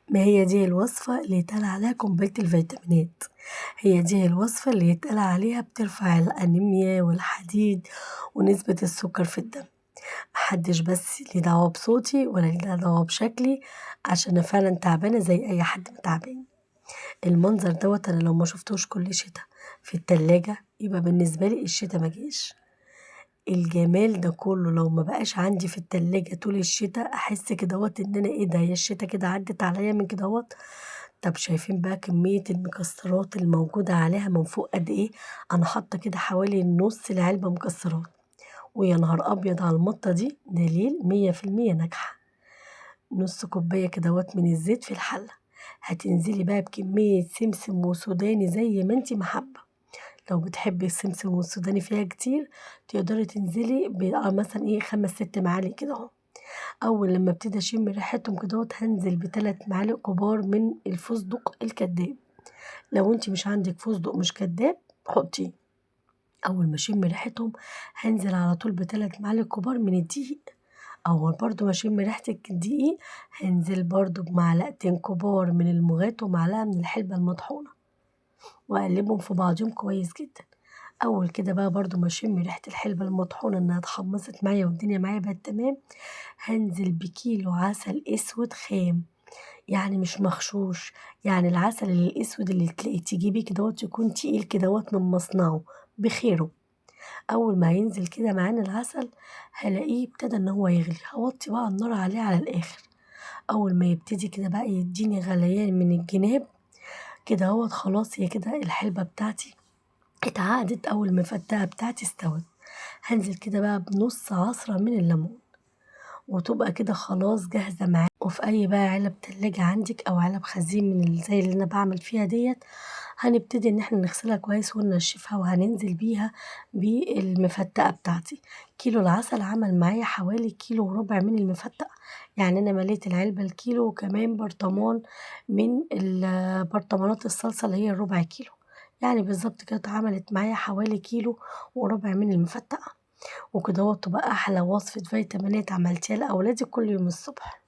ما هي دي الوصفة اللي يتقال عليها قنبلة الفيتامينات، هي دي الوصفة اللي يتقال عليها بترفع الأنيميا والحديد ونسبة السكر في الدم. محدش بس ليه دعوة بصوتي ولا ليه دعوة بشكلي، عشان أنا فعلا تعبانة زي أي حد تعبان. المنظر دوت أنا لو ما شفتوش كل شتا في التلاجة يبقى بالنسبة لي الشتا مجاش. الجمال ده كله لو ما بقاش عندي في التلاجة طول الشتا احس كدهوت ان انا ايه ده، هي الشتا كده عدت عليا من كدهوت. طب شايفين بقى كمية المكسرات الموجودة عليها من فوق قد ايه؟ انا حاطة كده حوالي نص العلبة مكسرات، ويا نهار ابيض على المطة دي، دليل 100% ناجحة. نص كوباية كدهوت من الزيت في الحلة، هتنزلي بقى بكمية سمسم وسوداني زي ما انتي محبة. لو بتحبي السمسم والسوداني فيها كتير تقدري تنزلي مثلا ايه 5 6 معالق كده اهو. اول لما ابتدي اشم ريحتهم كده اهوت هنزل ب3 معالق كبار من الفستق الكداب. لو انت مش عندك فستق مش كداب حطيه. اول ما اشم ريحتهم هنزل على طول ب3 معالق كبار من الدقيق. اول برضو ما اشم ريحة الدقيق هنزل برضو بمعلقتين كبار من المغات ومعلقة من الحلبة المطحونة، واقلبهم في بعضهم كويس جدا. اول كده بقى برضو ما اشم ريحه الحلبة المطحونه انها اتحمصت معايا والدنيا معايا بقت تمام، هنزل بكيلو عسل اسود خام، يعني مش مغشوش، يعني العسل الاسود اللي تلاقي تجيبي كدهوت يكون تقيل كدهوت من مصنعه بخيره. اول ما ينزل كده معانا العسل هلاقيه ابتدى ان هو يغلي، هوطي بقى النار عليه على الاخر. اول ما يبتدي كده بقى يديني غليان من الجناب كده اهوت، خلاص هي كده الحلبة بتاعتي اتعقدت او المفتقة بتاعتي استوت. هنزل كده بقى بنص عصرة من الليمون، وتبقى كده خلاص جاهزة معاك. وفي اي بقى علب تلاجة عندك او علب خزين من زي اللي انا بعمل فيها ديت، هنبتدي ان احنا نغسلها كويس وننشفها، وهننزل بيها بالمفتقة بتاعتي. كيلو العسل عمل معايا حوالي كيلو وربع من المفتقة، يعني انا مليت العلبة الكيلو وكمان برطمان من برطمانات الصلصة اللي هي الربع كيلو، يعني بالظبط كده اتعملت معايا حوالي كيلو وربع من المفتقة. وكده تبقى احلى وصفة فيتامينات عملتيها لاولادي كل يوم الصبح.